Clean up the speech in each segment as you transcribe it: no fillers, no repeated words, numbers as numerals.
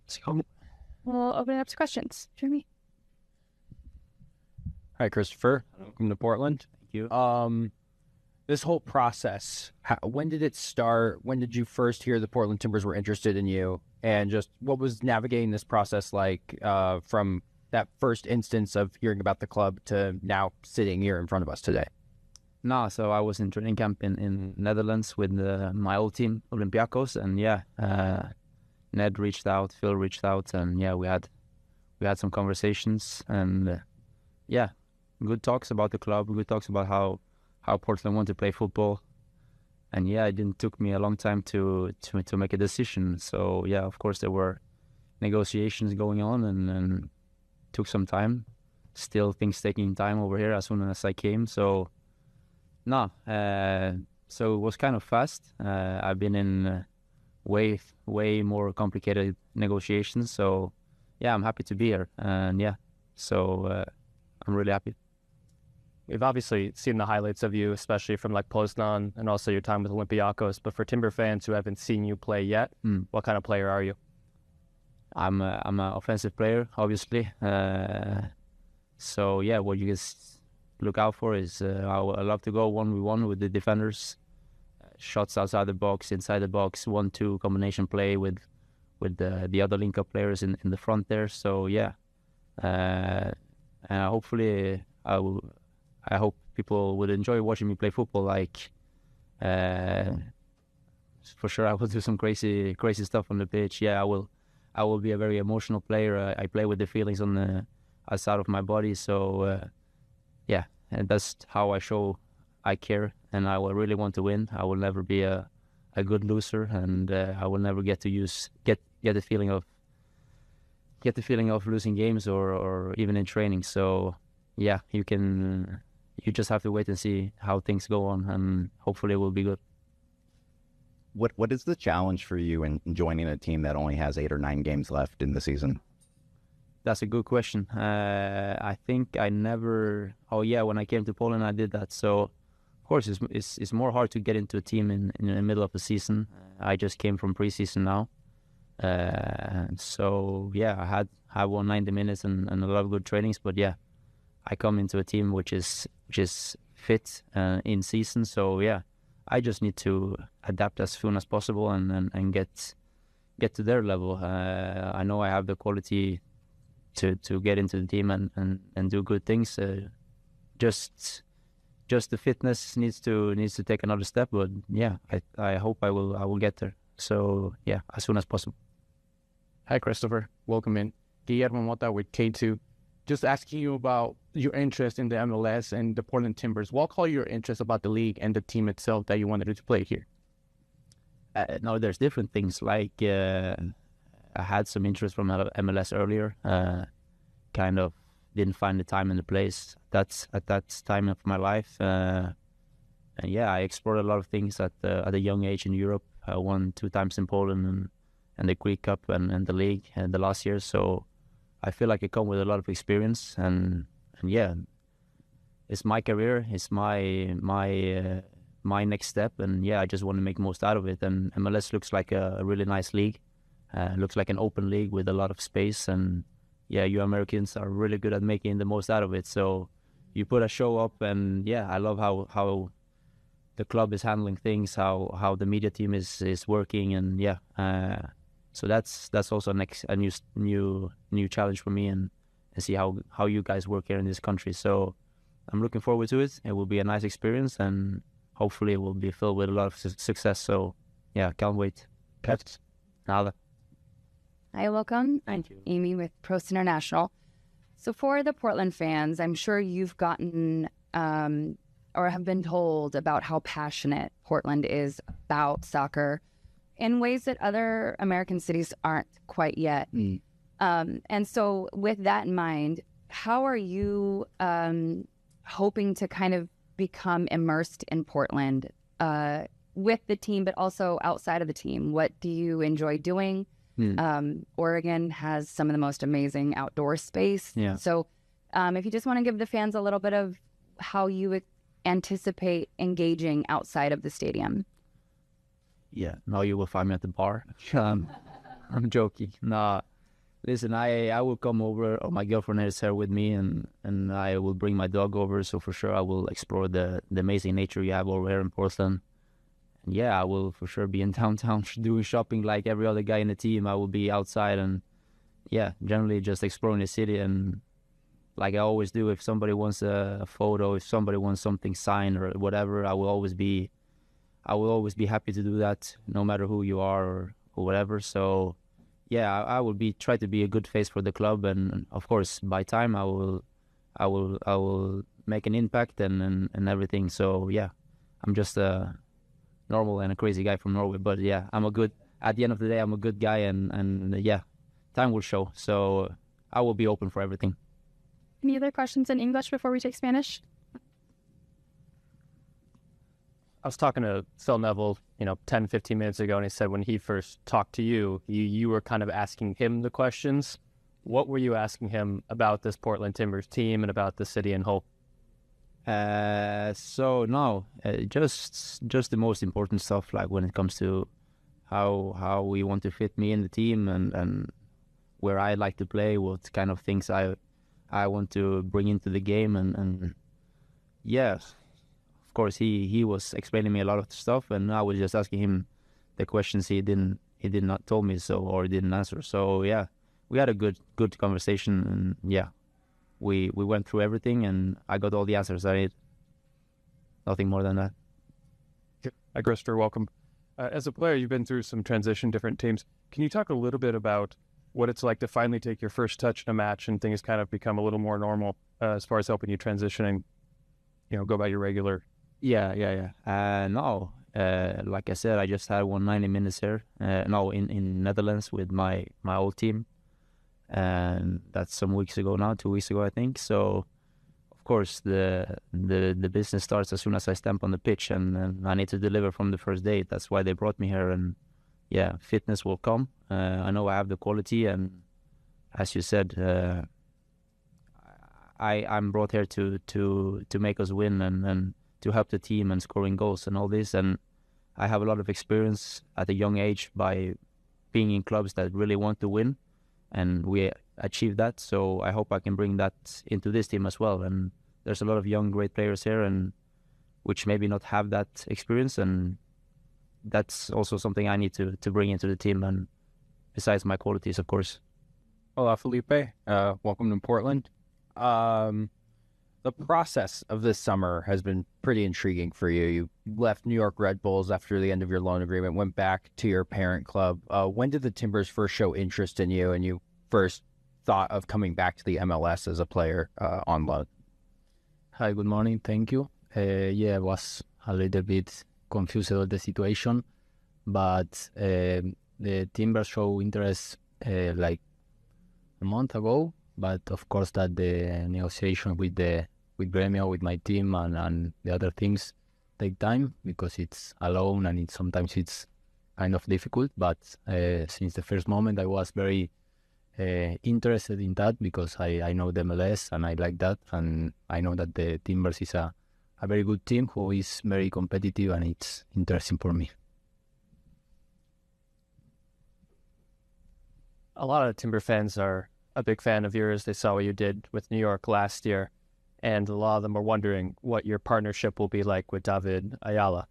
So we'll open it up to questions. Jeremy. Hi, Kristoffer. Welcome to Portland. Thank you. This whole process, when did it start? When did you first hear the Portland Timbers were interested in you? And just what was navigating this process like from that first instance of hearing about the club to now sitting here in front of us today? No, so I was in training camp in Netherlands with my old team, Olympiacos, and Ned reached out, Phil reached out, and we had some conversations, and good talks about the club, good talks about how Portland want to play football, and it didn't took me a long time to make a decision. So of course there were negotiations going on, and took some time. Still things taking time over here as soon as I came. So so it was kind of fast. I've been in way more complicated negotiations. So I'm happy to be here, and I'm really happy. We've obviously seen the highlights of you, especially from like Poznan and also your time with Olympiacos. But for Timber fans who haven't seen you play yet, what kind of player are you? I'm an offensive player, obviously. What you guys look out for is I love to go 1v1 with the defenders, shots outside the box, inside the box, 1-2 combination play with the other link-up players in the front there. So hopefully I hope people would enjoy watching me play football. Like, for sure, I will do some crazy stuff on the pitch. I will be a very emotional player. I play with the feelings on the outside of my body. So, and that's how I show I care, and I will really want to win. I will never be a good loser, and I will never get the feeling of losing games or even in training. So, you just have to wait and see how things go on, and hopefully it will be good. What is the challenge for you in joining a team that only has 8 or 9 games left in the season? That's a good question. I think I never... when I came to Poland, I did that. So, of course, it's more hard to get into a team in the middle of the season. I just came from preseason now. I had won 90 minutes and a lot of good trainings, but I come into a team which is fit in season. So I just need to adapt as soon as possible and get to their level. I know I have the quality to get into the team and do good things. Just the fitness needs to take another step. But I hope I will get there. So as soon as possible. Hi, Kristoffer. Welcome in. Guillermo Mota with K2. Just asking you about your interest in the MLS and the Portland Timbers. What caught your interest about the league and the team itself that you wanted to play here? No, there's different things. Like I had some interest from MLS earlier. Kind of didn't find the time and the place. That's at that time of my life. I explored a lot of things at a young age in Europe. I won 2 times in Poland and the Greek Cup and the league the last year. So I feel like I come with a lot of experience, and it's my career, it's my next step, and I just want to make most out of it. And MLS looks like a really nice league, looks like an open league with a lot of space, and you Americans are really good at making the most out of it. So you put a show up, and I love how the club is handling things, how the media team is working, and so that's also a new challenge for me, and see how you guys work here in this country. So I'm looking forward to it. It will be a nice experience, and hopefully it will be filled with a lot of success. So can't wait. Nada. Hi, welcome. Thank you. Amy with Prost International. So for the Portland fans, I'm sure you've gotten or have been told about how passionate Portland is about soccer in ways that other American cities aren't quite yet. And so with that in mind, how are you hoping to kind of become immersed in Portland with the team, but also outside of the team? What do you enjoy doing? Oregon has some of the most amazing outdoor space. So if you just want to give the fans a little bit of how you anticipate engaging outside of the stadium. Now you will find me at the bar. I'm joking. Nah, Listen, I will come over, or my girlfriend is here with me, and I will bring my dog over. So for sure, I will explore the amazing nature you have over here in Portland. And yeah, I will for sure be in downtown doing shopping like every other guy in the team. I will be outside and yeah, generally just exploring the city. And like I always do, if somebody wants a photo, if somebody wants something signed or whatever, I will always be happy to do that, no matter who you are or whatever. So yeah, I will try to be a good face for the club, and of course, by time I will make an impact and everything. So yeah, I'm just a normal and a crazy guy from Norway, but yeah, at the end of the day, I'm a good guy, and yeah, time will show. So I will be open for everything. Any other questions in English before we take Spanish? I was talking to Phil Neville, 10, 15 minutes ago, and he said when he first talked to you, you were kind of asking him the questions. What were you asking him about this Portland Timbers team and about the city in whole? So no, just the most important stuff, like when it comes to how we want to fit me in the team and where I like to play, what kind of things I want to bring into the game, and yeah. Of course, he was explaining me a lot of stuff, and I was just asking him the questions he did not told me so, or didn't answer. So yeah, we had a good conversation, and yeah, we went through everything, and I got all the answers I need. Nothing more than that. Hi, Kristoffer, welcome. As a player, you've been through some transition, different teams. Can you talk a little bit about what it's like to finally take your first touch in a match and things kind of become a little more normal as far as helping you transitioning, go about your regular? Yeah. No, like I said, I just had 190 minutes here. In Netherlands with my old team, and that's some weeks ago now, 2 weeks ago, I think. So, of course, the business starts as soon as I stamp on the pitch, and I need to deliver from the first day. That's why they brought me here, and yeah, fitness will come. I know I have the quality, and as you said, I'm brought here to make us win and to help the team and scoring goals and all this. And I have a lot of experience at a young age by being in clubs that really want to win, and we achieved that. So I hope I can bring that into this team as well. And there's a lot of young, great players here, and which maybe not have that experience, and that's also something I need to bring into the team, and besides my qualities, of course. Hola, Felipe. Welcome to Portland. The process of this summer has been pretty intriguing for you. You left New York Red Bulls after the end of your loan agreement, went back to your parent club. When did the Timbers first show interest in you, and you first thought of coming back to the MLS as a player on loan? Hi, good morning. Thank you. I was a little bit confused about the situation, but the Timbers show interest like a month ago. But of course, that the negotiation with Gremio, with my team, and the other things take time because it's a loan, and sometimes it's kind of difficult. But since the first moment, I was very interested in that because I know the MLS and I like that, and I know that the Timbers is a very good team who is very competitive, and it's interesting for me. A lot of Timber fans are a big fan of yours. They saw what you did with New York last year, and a lot of them are wondering what your partnership will be like with David Ayala.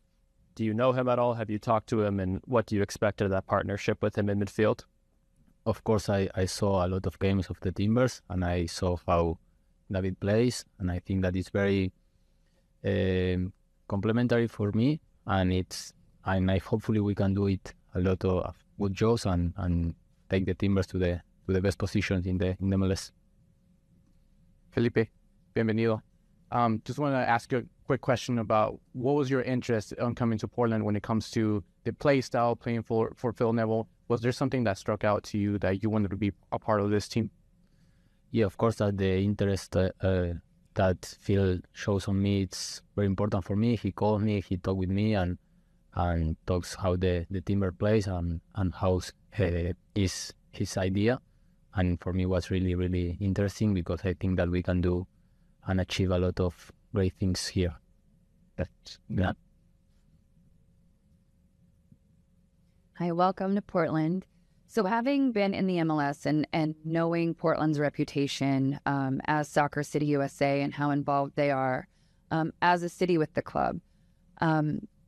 Do you know him at all? Have you talked to him, and what do you expect of that partnership with him in midfield? Of course, I saw a lot of games of the Timbers, and I saw how David plays, and I think that it's very complementary for me, and hopefully we can do it a lot of good jobs and take the Timbers to the best positions in the MLS. Felipe, bienvenido. Just want to ask you a quick question about what was your interest on coming to Portland when it comes to the play style, playing for Phil Neville. Was there something that struck out to you that you wanted to be a part of this team? Yeah, of course, that the interest that Phil shows on me, it's very important for me. He called me, he talked with me, and talks how the Timber plays and how is his idea. And for me, it was really, really interesting because I think that we can do and achieve a lot of great things here. Yeah. Hi, welcome to Portland. So having been in the MLS and knowing Portland's reputation as Soccer City USA and how involved they are as a city with the club,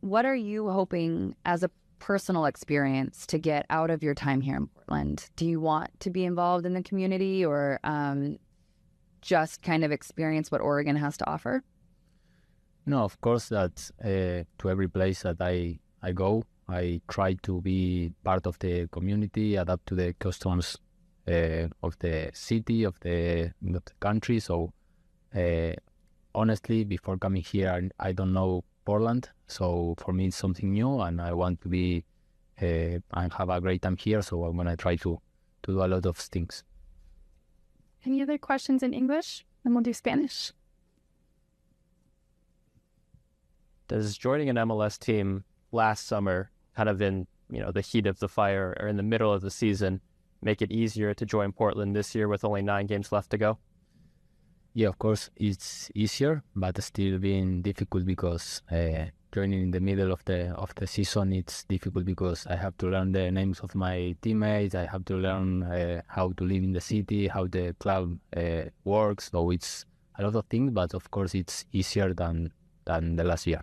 what are you hoping as a personal experience to get out of your time here in Portland? Do you want to be involved in the community or just kind of experience what Oregon has to offer? No, of course that to every place that I go, I try to be part of the community, adapt to the customs of the city, of the country. So honestly, before coming here, I don't know Portland. So for me, it's something new and I want to be and have a great time here. So I'm going to try to do a lot of things. Any other questions in English? And we'll do Spanish. Does joining an MLS team last summer, kind of in the heat of the fire or in the middle of the season, make it easier to join Portland this year with only 9 games left to go? Yeah, of course, it's easier, but still being difficult because joining in the middle of the season, it's difficult because I have to learn the names of my teammates. I have to learn how to live in the city, how the club works. So it's a lot of things, but of course, it's easier than the last year.